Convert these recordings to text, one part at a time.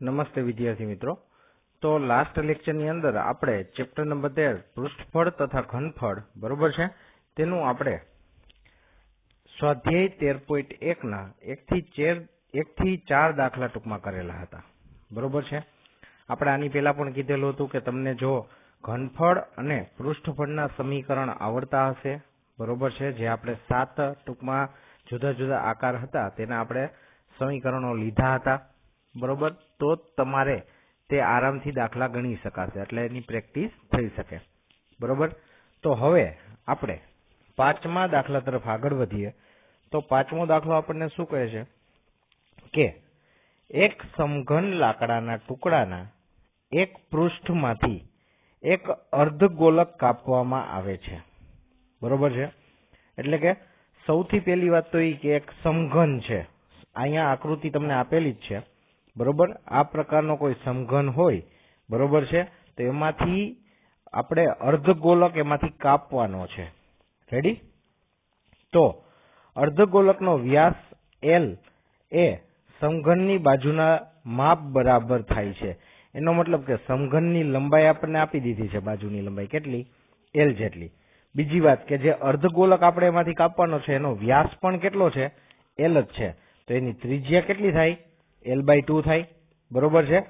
નમસ્તે વિદ્યાર્થી મિત્રો। તો લાસ્ટ લેક્ચરની અંદર આપણે ચેપ્ટર નંબર 13 પૃષ્ઠફળ તથા ઘનફળ બરોબર છે તેનું આપણે સ્વાધ્યાય 13.1 ના 1 થી 4 દાખલા ટૂંકમાં કરેલા હતા બરોબર છે। આપણે આની પહેલા પણ કીધેલું હતું કે તમને જો ઘનફળ અને પૃષ્ઠફળના સમીકરણ આવડતા હશે બરોબર છે, જે આપણે 7 ટૂંકમાં જુદા જુદા આકાર હતા તેના આપણે સમીકરણો લીધા હતા બરોબર, તો તમારે તે આરામથી દાખલા ગણી શકાશે, એટલે એની પ્રેક્ટિસ થઈ શકે બરોબર। તો હવે આપણે પાંચમા દાખલા તરફ આગળ વધીએ। તો પાંચમો દાખલો આપણને શું કહે છે કે એક સમઘન લાકડાના ટુકડાના એક પૃષ્ઠમાંથી એક અર્ધગોલક કાપવામાં આવે છે બરોબર છે। એટલે કે સૌથી પહેલી વાત તો એ કે એક સમઘન છે, અહીંયા આકૃતિ તમને આપેલી જ છે બરોબર। આ પ્રકારનો કોઈ સમઘન હોય બરોબર છે, તો એમાંથી આપણે અર્ધગોલક એમાંથી કાપવાનો છે, રેડી। તો અર્ધગોલકનો વ્યાસ L એ સમઘનની બાજુના માપ બરાબર થાય છે, એનો મતલબ કે સમઘનની લંબાઈ આપણને આપી દીધી છે, બાજુની લંબાઈ કેટલી L જેટલી। બીજી વાત કે જે અર્ધગોલક આપણે એમાંથી કાપવાનો છે એનો વ્યાસ પણ કેટલો છે, L જ છે, તો એની ત્રિજ્યા કેટલી થાય, L/2 થાય બરોબર છે।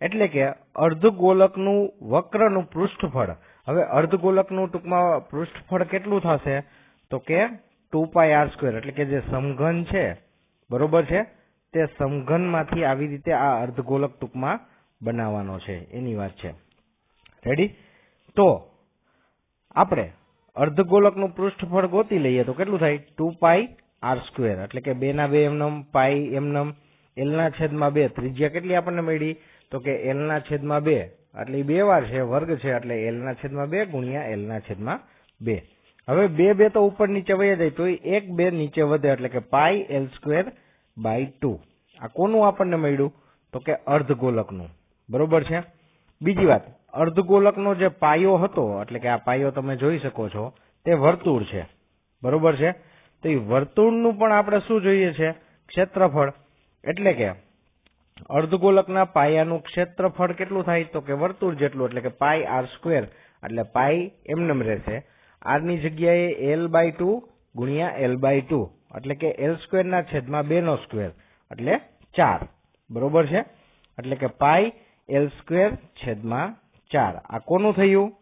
એટલે કે અર્ધગોલકનું વક્રનું પૃષ્ઠફળ, હવે અર્ધગોલકનું ટૂંકમાં પૃષ્ઠફળ કેટલું થશે તો કે 2πr², એટલે કે જે સમઘન છે બરોબર છે, તે સમઘનમાંથી આવી રીતે આ અર્ધગોલક ટૂંકમાં બનાવવાનો છે, એની વાત છે, રેડી। તો આપણે અર્ધગોલકનું પૃષ્ઠફળ ગોતી લઈએ તો કેટલું થાય 2πr², એટલે કે 2 એમનમ પાઈ એમનમ L/2, ત્રિજ્યા કેટલી આપણને મળી તો કે L/2, એટલે 2 વાર છે, વર્ગ છે, એટલે L/2 ગુણ્યા L/2। હવે 2 તો ઉપર નીચે વહી જાય તો 1 નીચે વધે, એટલે કે πL²/2। આ કોનું આપણને મળ્યું તો કે અર્ધગોલકનું બરોબર છે। બીજી વાત, અર્ધગોલકનો જે પાયો હતો, એટલે કે આ પાયો તમે જોઈ શકો છો તે વર્તુળ છે બરોબર છે, તો એ વર્તુળનું પણ આપણે શું જોઈએ છે, ક્ષેત્રફળ। એટલે કે અર્ધગોલકના પાયાનું ક્ષેત્રફળ કેટલું થાય તો કે વર્તુળ જેટલું, એટલે કે πr², એટલે પાઈ એમનેમ રહેશે, r ની જગ્યાએ L/2 ગુણ્યા L/2, એટલે કે L²/2 એટલે 4 બરોબર છે, એટલે કે πL²/4। આ કોનું થયું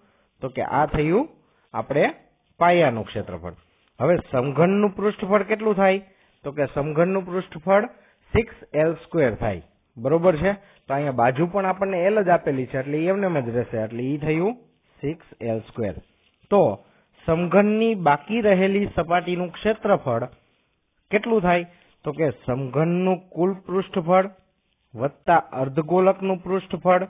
તો કે આ થયું આપણે પાયાનું ક્ષેત્રફળ। હવે સમઘનનું પૃષ્ઠફળ કેટલું થાય તો કે સમઘનનું પૃષ્ઠફળ 6L² થાય બરોબર છે, તો અહીંયા બાજુ પણ આપણને L જ આપેલી છે, એટલે એમનેમ જ રહેશે, એટલે એ થયું 6L²। તો સમઘનની બાકી રહેલી સપાટીનું ક્ષેત્રફળ કેટલું થાય તો કે સમઘનનું કુલ પૃષ્ઠફળ વત્તા અર્ધગોલકનું પૃષ્ઠફળ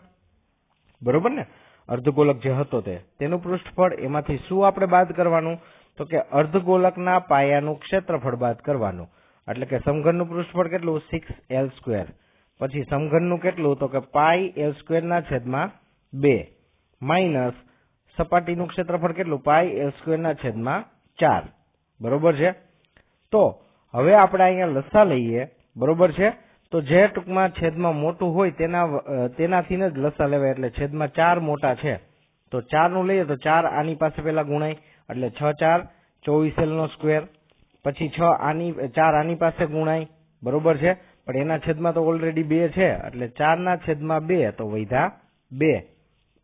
બરોબર ને, અર્ધગોલક જે હતો તેનું પૃષ્ઠફળ, એમાંથી શું આપણે બાદ કરવાનું તો કે અર્ધગોલકના પાયાનું ક્ષેત્રફળ બાદ કરવાનું, એટલે કે સમઘનનું પૃષ્ઠફળ કેટલું 6L², પછી સમઘનનું કેટલું તો કે πL²/2 માઇનસ સપાટીનું ક્ષેત્રફળ કેટલું πL²/4 બરોબર છે। તો હવે આપણે અહીંયા લસા લઈએ બરોબર છે, તો જે ટૂંકમાં છેદમાં મોટું હોય તેનાથી જ લસા લેવાય, એટલે છેદમાં 4 મોટા છે તો 4 નું લઈએ તો 4 આની પાસે પેલા ગુણાય, એટલે 6×4 24L², પછી 4 આની પાસે ગુણાય બરોબર છે, પણ એના છેદમાં તો ઓલરેડી 2 છે, એટલે 4/2 તો વૈધા 2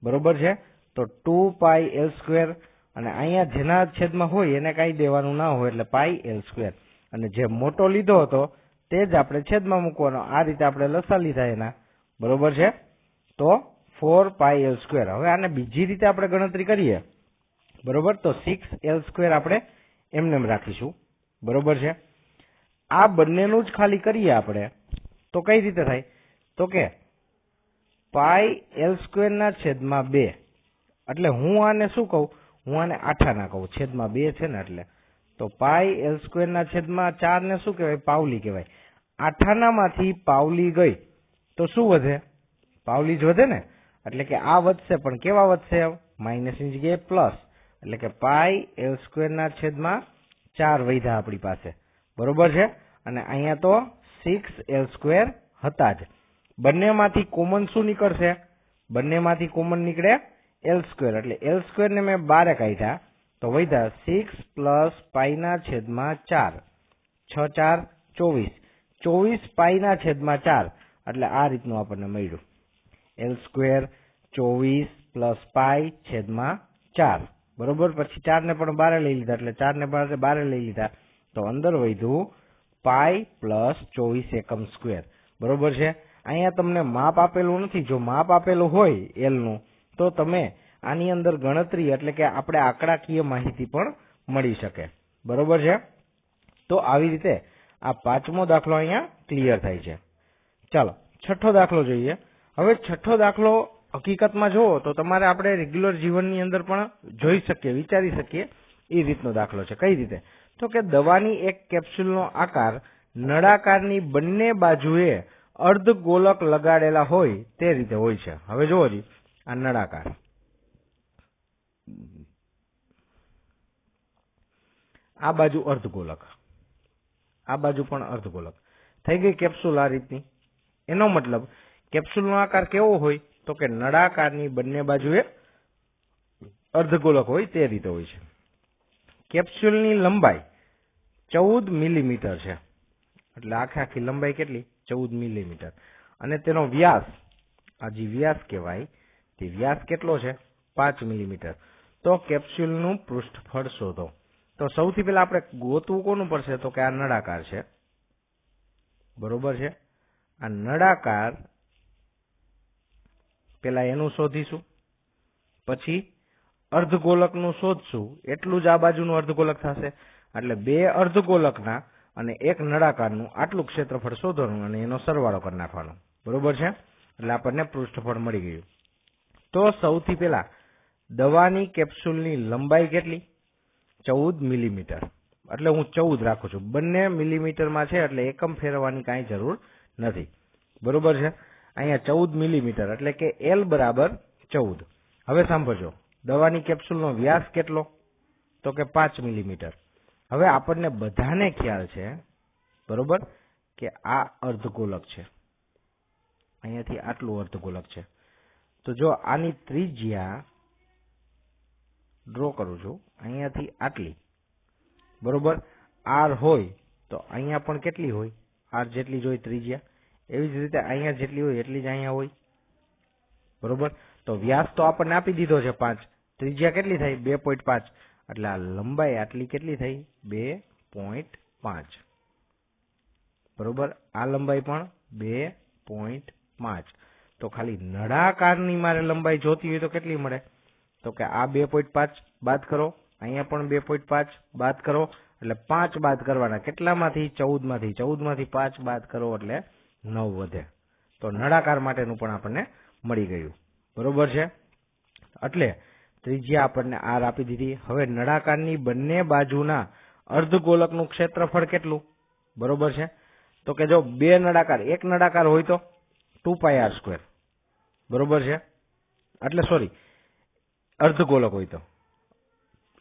બરોબર છે, તો 2πL², અને અહીંયા જેના છેદમાં હોય એને કાંઈ દેવાનું ના હોય, એટલે πL², અને જે મોટો લીધો હતો તે જ આપણે છેદમાં મૂકવાનો, આ રીતે આપણે લસા લીધા એના બરોબર છે, તો 4πL²। હવે આને બીજી રીતે આપણે ગણતરી કરીએ બરોબર, તો 6L² આપણે એમનેમ રાખીશું બરોબર છે। આ બંનેનું જ ખાલી કરીએ આપણે તો કઈ રીતે થાય તો કે πL²/2, એટલે હું આને શું કહું, હું આને આઠાના કહું, છેદમાં 2 છે ને, એટલે તો πL²/4 ને શું કહેવાય, પાવલી કહેવાય। આઠાનામાંથી પાવલી ગઈ તો શું વધે, પાવલી જ વધે ને, એટલે કે આ વધશે, પણ કેવા વધશે, માઇનસની જગ્યાએ પ્લસ, એટલે કે πL²/4 વધ્યા આપણી પાસે બરોબર છે, અને અહીંયા તો 6L² હતા જ, બંનેમાંથી કોમન શું નીકળશે? બંનેમાંથી કોમન નીકળે એલ સ્ક્વેર, એટલે એલ સ્ક્વેર ને મેં 12 કાઢ્યા તો વધ્યા 6 પ્લસ પાઈના છેદમાં 4, 6 4 24, 24 પાઈના છેદમાં 4, એટલે આ રીતનું આપણને મળ્યું. એલ સ્ક્વેર 24 પ્લસ પાઈ છેદમાં 4, બરોબર. પછી 4 ને પણ 12 લઈ લીધા, એટલે 4 ને 12 લઈ લીધા તો અંદર વધ્યું પાઈ પ્લસ 24 એકમ સ્ક્વેર, બરોબર છે. અહીંયા તમને માપ આપેલું નથી. જો માપ આપેલું હોય એલ નું તો તમે આની અંદર ગણતરી એટલે કે આપણે આંકડાકીય માહિતી પણ મળી શકે, બરોબર છે. તો આવી રીતે આ 5મો દાખલો અહીંયા ક્લિયર થાય છે. ચાલો 6થો દાખલો જોઈએ. હવે 6થો દાખલો હકીકતમાં જુઓ તો તમારે આપણે રેગ્યુલર જીવનની અંદર પણ જોઈ શકીએ, વિચારી શકીએ એ રીતનો દાખલો છે. કઈ રીતે? તો કે દવાની એક કેપ્સ્યુલનો આકાર નળાકારની બંને બાજુએ અર્ધગોલક લગાડેલા હોય તે રીતે હોય છે. હવે જુઓ જી, આ નળાકાર, આ બાજુ અર્ધગોલક, આ બાજુ પણ અર્ધગોલક થઈ ગઈ કેપ્સ્યુલ આ રીતની. એનો મતલબ કેપ્સ્યુલનો આકાર કેવો હોય? તો કે નળાકારની બંને બાજુએ અર્ધગોલક હોય તે રીતે હોય છે. કેપ્સ્યુલની લંબાઈ 14 મિલીમીટર છે, એટલે આખી લંબાઈ કેટલી? 14 મિલીમીટર. અને તેનો વ્યાસ, આ જે વ્યાસ કહેવાય તે વ્યાસ કેટલો છે? 5 મિલીમીટર. તો કેપ્સ્યુલનું પૃષ્ઠફળ શોધો. તો સૌથી પહેલા આપણે ગોતવું કોનું પડશે? તો કે આ નળાકાર છે, બરોબર છે. આ નળાકાર પેલા એનું શોધીશું, પછી અર્ધગોલકનું શોધશું, એટલું જ આ બાજુનું અર્ધગોલક થશે. એટલે 2 અર્ધગોલકના અને 1 નળાકારનું આટલું ક્ષેત્રફળ શોધવાનું અને એનો સરવાળો કરી નાખવાનો, બરોબર છે. એટલે આપણને પૃષ્ઠફળ મળી ગયું. તો સૌથી પહેલા દવાની કેપ્સ્યુલની લંબાઈ કેટલી? 14 મિલીમીટર. એટલે હું 14 રાખું છું. બંને મિલીમીટરમાં છે એટલે એકમ ફેરવવાની કાંઈ જરૂર નથી, બરોબર છે. અહીંયા 14 મિલીમીટર એટલે કે એલ બરાબર 14. હવે સાંભળજો, દવાની કેપ્સ્યુલનો વ્યાસ કેટલો? તો કે 5 મિલીમીટર. હવે આપણને બધાને ખ્યાલ છે, બરોબર, કે આ અર્ધગોલક છે, અહીંયાથી આટલું અર્ધગોલક છે. તો જો આની ત્રિજ્યા ડ્રો કરું છું, અહીંયાથી આટલી, બરોબર, આર હોય તો અહીંયા પણ કેટલી હોય? આર જેટલી જ હોય ત્રિજ્યા. એવી જ રીતે અહીંયા જેટલી હોય એટલી જ અહીંયા હોય, બરોબર. તો વ્યાસ તો આપણને આપી દીધો છે 5, ત્રિજ્યા કેટલી થઈ? 2.5. એટલે આ લંબાઈ આટલી કેટલી થઈ? 2.5, બરોબર. આ લંબાઈ પણ 2.5. તો ખાલી નળાકારની મારે લંબાઈ જોતી હોય તો કેટલી મળે? તો કે આ 2.5 બાદ કરો, અહીંયા પણ 2.5 બાદ કરો, એટલે 5 બાદ કરવાના. કેટલામાંથી? 14 માંથી. 14 માંથી 5 બાદ કરો એટલે 9 વધે. તો નળાકાર માટેનું પણ આપણને મળી ગયું, બરોબર છે. એટલે ત્રિજ્યા આપણને આર આપી દીધી. હવે નળાકારની બંને બાજુના અર્ધગોલકનું ક્ષેત્રફળ કેટલું? બરોબર છે. તો કે જો 2 નળાકાર, 1 નળાકાર હોય તો 2πr², બરોબર છે. એટલે સોરી, અર્ધગોલક હોય તો,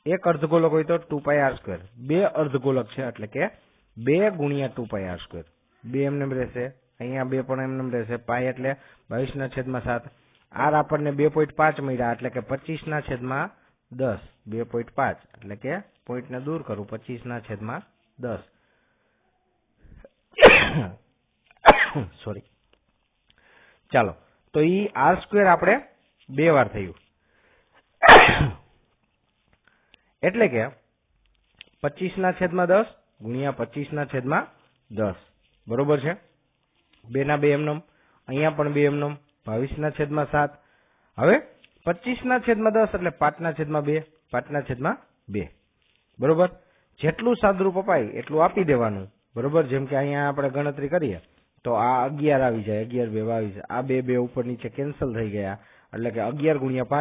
1 અર્ધગોલક હોય તો 2πr². 2 અર્ધગોલક છે એટલે કે 2 ગુણ્યા 2πr². 2 એમને રહેશે, અહીંયા 2 પણ એમને રહેશે. પાઈ એટલે 22/7. આર આપણને 2.5 મળ્યા એટલે કે 25/10. 2.5 એટલે કે પોઈન્ટને દૂર કરું, 25/10. સોરી. ચાલો, તો ઈ r² આપણે 2 વાર થયું, એટલે કે 25/10 ગુણ્યા 25/10, બરોબર છે. 2 ના 2 એમનેમ, અહીંયા પણ 2 એમનેમ, 22/7. હવે 25/10 એટલે 5/2, 5/2, બરોબર. જેટલું સાદુરૂપ અપાય એટલું આપી દેવાનું, બરોબર. જેમ કે અહીંયા આપણે ગણતરી કરીએ તો આ 11 આવી જાય, 11 2 22. આ 2 ઉપર નીચે કેન્સલ થઈ ગયા, એટલે કે 11 ગુણ્યા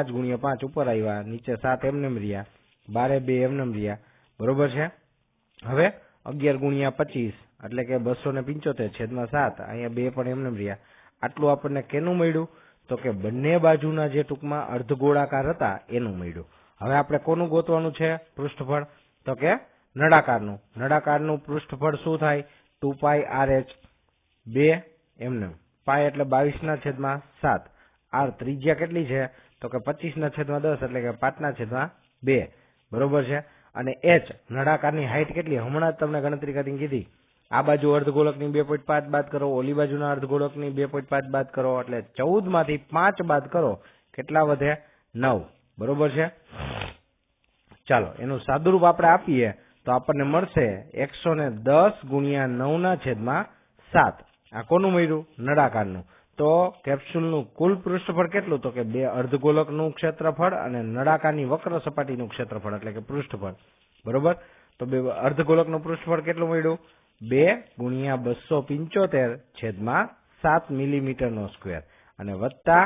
5 ઉપર આવ્યા, નીચે 7 એમનેમ રહ્યા, 12 2 એમનેમ રહ્યા, બરોબર છે. હવે 11 ગુણ્યા 25 એટલે કે 275/7. અહીંયા 2 પણ એમનેમ રહ્યા. આટલું આપણને કેનું મળ્યું? તો કે બંને બાજુના જે ટૂંકમાં અર્ધગોળાકાર હતા એનું મળ્યું. હવે આપણે કોનું ગોતવાનું છે પૃષ્ઠફળ? તો કે નળાકારનું. નળાકારનું પૃષ્ઠફળ શું થાય? 2πrh, 2 એમનેમ, પાય એટલે 22/7. આર ત્રિજ્યા કેટલી છે તો કે 25/10 એટલે કે 5/2. બરોબર છે. અને એચ નળાકારની હાઈટ કેટલી હમણાં જ તમને ગણતરી કરીને કીધી. આ બાજુ અર્ધગોળકની 2.5 બાદ કરો, ઓલી બાજુના અર્ધગોળકની 2.5 બાદ કરો, એટલે 14 માંથી 5 બાદ કરો, કેટલા વધે? 9. બરોબર છે. ચાલો એનું સાદુરૂપ આપણે આપીએ તો આપણને મળશે 110 ગુણ્યા 9/7. આ કોનું મળ્યું? નળાકારનું. તો કેપ્સ્યુલનું કુલ પૃષ્ઠફળ કેટલું? તો કે 2 અર્ધગોળકનું ક્ષેત્રફળ અને નળાકારની વક્ર સપાટીનું ક્ષેત્રફળ એટલે કે પૃષ્ઠફળ. બરોબર. તો 2 અર્ધગોળકનું પૃષ્ઠફળ કેટલું મળ્યું? 2 ગુણ્યા 275/7 મિલીમીટરનો સ્ક્વેર અને વત્તા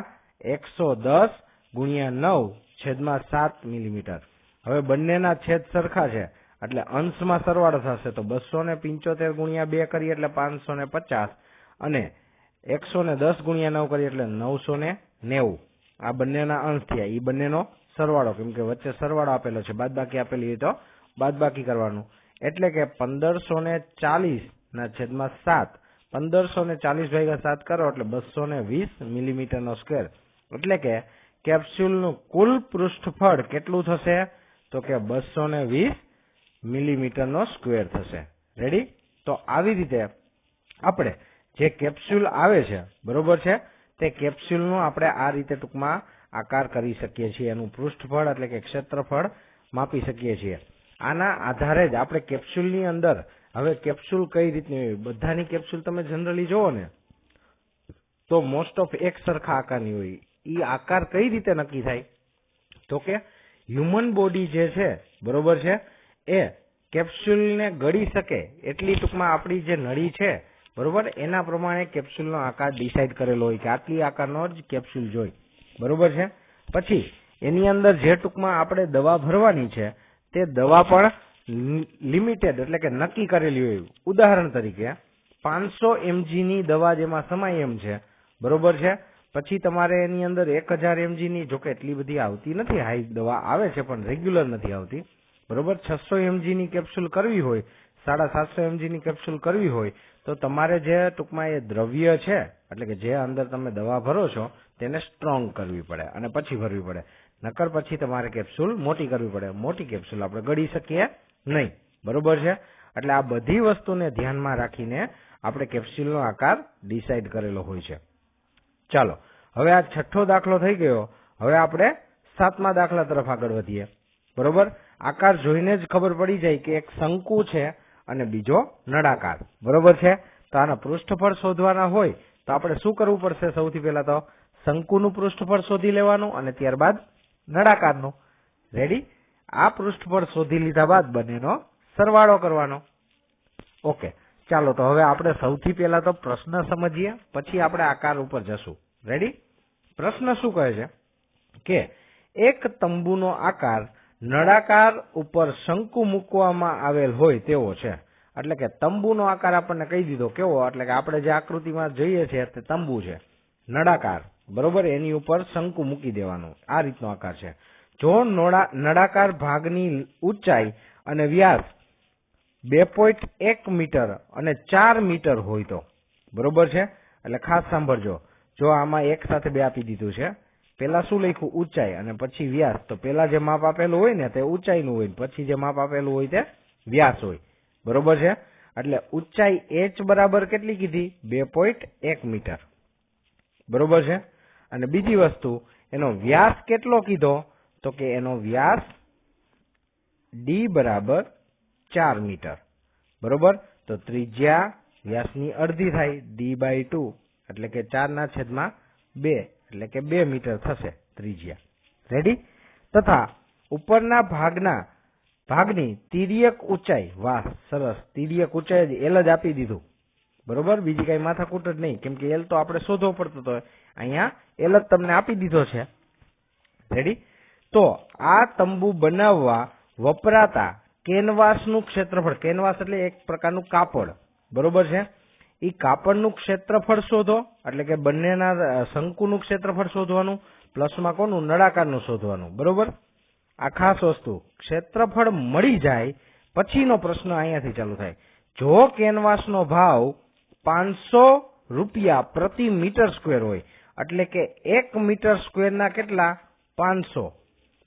110 ગુણ્યા 9/7 મિલીમીટર. હવે બંનેના છેદ સરખા છે એટલે અંશમાં સરવાળો થશે તો 275 ગુણ્યા 2 કરીએ એટલે 550 અને 110 ગુણ્યા 9 કરીએ એટલે 990. આ બંનેના અંશ થયા. એ બંનેનો સરવાળો, કેમ કે વચ્ચે સરવાળો આપેલો છે, બાદબાકી આપેલી હોય તો બાદબાકી કરવાનું. એટલે કે 1540/7 1540/7 કરો એટલે 220 મિલીમીટરનો સ્ક્વેર. એટલે કે કેપ્સ્યુલનું કુલ પૃષ્ઠફળ કેટલું થશે? તો કે 220 મિલીમીટરનો સ્ક્વેર થશે. રેડી? તો આવી રીતે આપણે જે કેપ્સ્યુલ આવે છે, બરોબર છે, તે કેપ્સ્યુલનો આપણે આ રીતે ટૂંકમાં આકાર કરી શકીએ છીએ. એનું પૃષ્ઠફળ એટલે કે ક્ષેત્રફળ માપી શકીએ છીએ. આના આધારે જ આપણે કેપ્સ્યુલની અંદર હવે કેપ્સ્યુલ કઈ રીતની હોય, બધાની કેપ્સ્યુલ તમે જનરલી જોવો ને તો મોસ્ટ ઓફ એક સરખા આકારની હોય. એ આકાર કઈ રીતે નક્કી થાય? તો કે હ્યુમન બોડી જે છે, બરોબર છે, એ કેપ્સ્યુલને ગળી શકે એટલી ટૂંકમાં આપણી જે નળી છે, બરોબર, એના પ્રમાણે કેપ્સ્યુલનો આકાર ડિસાઈડ કરેલો હોય કે આટલી આકારનો જ કેપ્સ્યુલ જોઈ. બરોબર છે. પછી એની અંદર જે ટૂંકમાં આપણે દવા ભરવાની છે તે દવા પણ લિમિટેડ એટલે કે નક્કી કરેલી હોય. ઉદાહરણ તરીકે 500 mg ની દવા જેમાં સમાય એમ છે, બરોબર છે. પછી તમારે એની અંદર 1000 mg ની, જોકે એટલી બધી આવતી નથી, હાઈ દવા આવે છે પણ રેગ્યુલર નથી આવતી, બરોબર. 600 mg ની કેપ્સ્યુલ કરવી હોય, 750 mg ની કેપ્સ્યુલ કરવી હોય તો તમારે જે ટૂંકમાં એ દ્રવ્ય છે એટલે કે જે અંદર તમે દવા ભરો છો તેને સ્ટ્રોંગ કરવી પડે અને પછી ભરવી પડે. નકર પછી તમારે કેપ્સ્યુલ મોટી કરવી પડે. મોટી કેપ્સ્યુલ આપણે ગળી શકીએ નહીં. બરોબર છે. એટલે આ બધી વસ્તુને ધ્યાનમાં રાખીને આપણે કેપ્સ્યુલનો આકાર ડિસાઈડ કરેલો હોય છે. ચાલો હવે આ 6થો દાખલો થઈ ગયો. હવે આપણે 7મા દાખલા તરફ આગળ વધીએ. બરોબર. આકાર જોઈને જ ખબર પડી જાય કે એક શંકુ છે અને બીજો નળાકાર. બરોબર છે. તો આના પૃષ્ઠફળ શોધવાના હોય તો આપણે શું કરવું પડશે? સૌથી પહેલા તો શંકુનું પૃષ્ઠફળ શોધી લેવાનું અને ત્યારબાદ નળાકારનું. રેડી? આ પૃષ્ઠફળ શોધી લીધા બાદ બંનેનો સરવાળો કરવાનો. ઓકે. ચાલો તો હવે આપણે સૌથી પહેલા તો પ્રશ્ન સમજીએ, પછી આપણે આકાર ઉપર જશું. રેડી? પ્રશ્ન શું કહે છે કે એક તંબુનો આકાર નળાકાર ઉપર શંકુ મૂકવામાં આવેલ હોય તેવો છે. એટલે કે તંબુનો આકાર આપણને કહી દીધો કેવો, એટલે કે આપણે જે આકૃતિમાં જોઈએ છીએ તે તંબુ છે, નળાકાર. બરોબર. એની ઉપર શંકુ મૂકી દેવાનું. આ રીતનો આકાર છે. જો નળાકાર ભાગની ઊંચાઈ અને વ્યાસ 2.1 મીટર અને 4 મીટર હોય તો, બરોબર છે. એટલે ખાસ સાંભળજો. જો આમાં એક સાથે બે આપી દીધું છે, પેલા શું લખ્યું? ઊંચાઈ અને પછી વ્યાસ. તો પેલા જે માપ આપેલું હોય ને તે ઊંચાઈનું હોય, પછી જે માપ આપેલું હોય તે વ્યાસ હોય. બરોબર છે. એટલે ઊંચાઈ h બરાબર કેટલી કીધી? 2.1 મીટર. બરોબર છે. અને બીજી વસ્તુ, એનો વ્યાસ કેટલો કીધો? તો કે એનો વ્યાસ d બરાબર 4 મીટર. બરોબર. તો ત્રિજ્યા વ્યાસની અડધી થાય, d/2 એટલે કે 4/2 એટલે કે 2 મીટર થશે ત્રિજ્યા. રેડી? તથા ઉપરના ભાગની તિર્યક ઊંચાઈ, વાહ સરસ, તિર્યક ઊંચાઈ એલ જ આપી દીધું. બરોબર. બીજી કઈ માથાકૂટ જ નહીં, કેમ કે એલ તો આપણે શોધવો પડતો હતો. અહીંયા એલ જ તમને આપી દીધો છે. રેડી? તો આ તંબુ બનાવવા વપરાતા કેનવાસનું ક્ષેત્રફળ, કેનવાસ એટલે એક પ્રકારનું કાપડ, બરોબર છે, એ કાપડનું ક્ષેત્રફળ શોધો. એટલે કે બંનેના શંકુનું ક્ષેત્રફળ શોધવાનું, પ્લસમાં કોનું? નળાકારનું શોધવાનું. બરોબર. આ ખાસ વસ્તુ. ક્ષેત્રફળ મળી જાય પછીનો પ્રશ્ન અહીંયાથી ચાલુ થાય. જો કેનવાસનો ભાવ 500 રૂપિયા પ્રતિ મીટર સ્ક્વેર હોય, એટલે કે 1 મીટર સ્ક્વેરના કેટલા 500,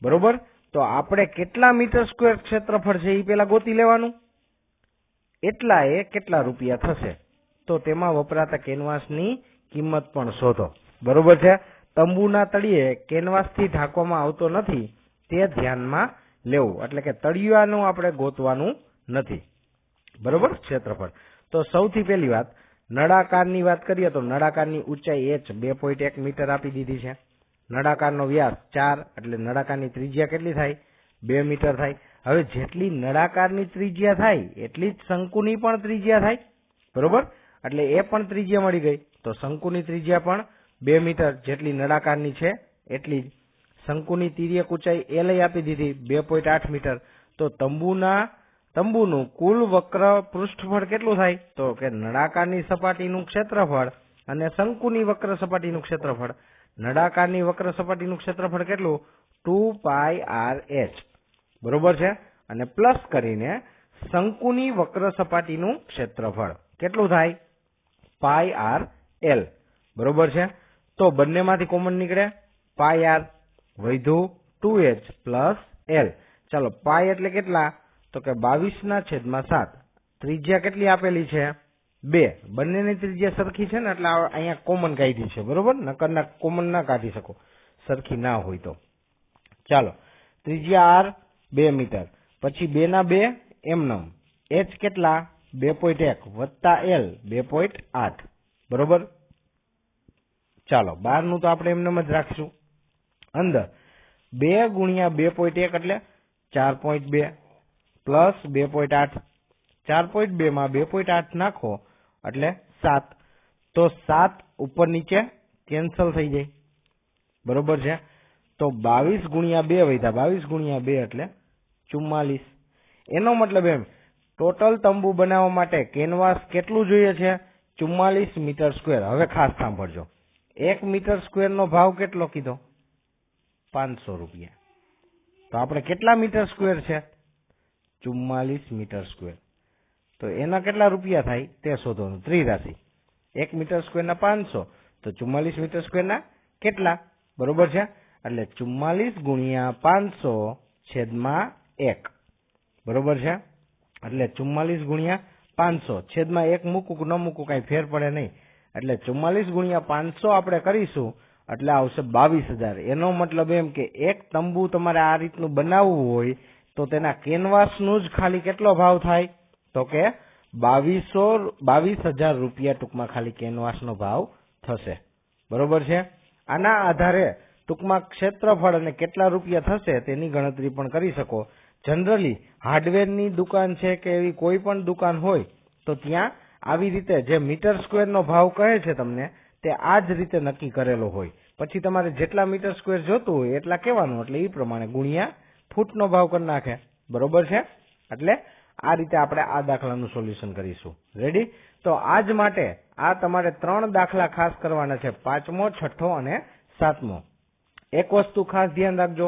બરોબર. તો આપણે કેટલા મીટર સ્ક્વેર ક્ષેત્રફળ છે એ પેલા ગોતી લેવાનું, એટલા એ કેટલા રૂપિયા થશે, તો તેમાં વપરાતા કેનવાસની કિંમત પણ શોધો, બરોબર છે. તંબુના તળિયે કેનવાસથી ઢાંકવામાં આવતો નથી, તે ધ્યાનમાં લેવું, એટલે કે તળિયાનું આપણે ગોતવાનું નથી, બરોબર. ક્ષેત્રફળ તો સૌથી પહેલી વાત નળાકારની વાત કરીએ તો નળાકારની ઊંચાઈ h 2.1 મીટર આપી દીધી છે. નળાકારનો વ્યાસ 4, એટલે નળાકારની ત્રિજ્યા કેટલી થાય 2 મીટર થાય. હવે જેટલી નળાકારની ત્રિજ્યા થાય એટલી જ શંકુની પણ ત્રિજ્યા થાય, બરોબર. એટલે એ પણ ત્રિજ્યા મળી ગઈ, તો શંકુની ત્રિજ્યા પણ 2 મીટર જેટલી નળાકારની છે એટલી જ. શંકુની તિર્યક ઊંચાઈ એ લઈ આપી દીધી 2.8 મીટર. તો તંબુનું કુલ વક્ર પૃષ્ઠફળ કેટલું થાય, તો કે નળાકારની સપાટીનું ક્ષેત્રફળ અને શંકુની વક્ર સપાટીનું ક્ષેત્રફળ. નળાકારની વક્ર સપાટીનું ક્ષેત્રફળ કેટલું 2πrh, બરોબર છે. અને પ્લસ કરીને શંકુની વક્ર સપાટીનું ક્ષેત્રફળ કેટલું થાય πrl, બરોબર છે. તો બંનેમાંથી કોમન નીકળે πr, વધ્યું 2h પ્લસ l. ચાલો પાઈ એટલે કેટલા, તો કે 22/7. ત્રિજ્યા કેટલી આપેલી છે 2, બંનેની ત્રિજ્યા સરખી છે ને, એટલે અહીંયા કોમન કાઢી છે, બરોબર. નકરના કોમન ના કાઢી શકો સરખી ના હોય તો. ચાલો ત્રિજ્યા r 2 મીટર, પછી 2/2 એમનમ, h કેટલા 2.1 વત્તા l 2.8, બરોબર. ચાલો બહારનું તો આપણે એમનેમ જ રાખીશું. અંદર 2 ગુણ્યા 2.1 એટલે 4.2 પ્લસ 2.8, 4.2 માં 2.8 નાખો એટલે 7, તો 7 ઉપર નીચે કેન્સલ થઈ જાય, બરોબર છે. તો 22 ગુણ્યા 2 વધ્યા, 22 ગુણ્યા 2 એટલે 44. એનો મતલબ એમ ટોટલ તંબુ બનાવવા માટે કેનવાસ કેટલું જોઈએ છે 44 મીટર સ્ક્વેર. હવે ખાસ સાંભળજો, 1 મીટર સ્ક્વેરનો ભાવ કેટલો કીધો 500 રૂપિયા. તો આપણે કેટલા મીટર સ્ક્વેર છે 44 મીટર સ્ક્વેર, તો એના કેટલા રૂપિયા થાય તે શોધવાનું. ત્રિરાશિ 1 મીટર સ્ક્વેરના 500, તો 44 મીટર સ્ક્વેરના કેટલા, બરોબર છે. એટલે 44 ગુણ્યા 500 છેદમાં 1, બરોબર છે. એટલે 44 ગુણ્યા 500 છેદમાં 1 મૂકું કે ન મૂકું કાંઈ ફેર પડે નહીં, એટલે 44 ગુણ્યા 500 આપણે કરીશું એટલે આવશે 22,000. એનો મતલબ એમ કે એક તંબુ તમારે આ રીતનું બનાવવું હોય તો તેના કેનવાસનું જ ખાલી કેટલો ભાવ થાય, તો કે 22,000 રૂપિયા ટૂંકમાં ખાલી કેનવાસનો ભાવ થશે, બરોબર છે. આના આધારે ટૂંકમાં ક્ષેત્રફળ અને કેટલા રૂપિયા થશે તેની ગણતરી પણ કરી શકો. જનરલી હાર્ડવેરની દુકાન છે કે એવી કોઈ પણ દુકાન હોય તો ત્યાં આવી રીતે જે મીટર સ્ક્વેરનો ભાવ કહે છે તમને તે આ જ રીતે નક્કી કરેલો હોય. પછી તમારે જેટલા મીટર સ્ક્વેર જોતું હોય એટલા કહેવાનું, એટલે એ પ્રમાણે ગુણ્યા ફૂટનો ભાવ કરી નાખે, બરોબર છે. એટલે આ રીતે આપણે આ દાખલાનું સોલ્યુશન કરીશું. રેડી? તો આજ માટે આ તમારે 3 દાખલા ખાસ કરવાના છે, 5મો, 6ઠ્ઠો અને 7મો. એક વસ્તુ ખાસ ધ્યાન રાખજો,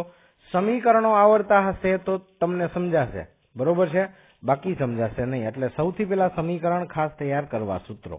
સમીકરણો આવડતા હશે તો તમને સમજાશે, બરોબર છે, બાકી સમજાશે નહીં. એટલે સૌથી પહેલા સમીકરણ ખાસ તૈયાર કરવા, સૂત્રો.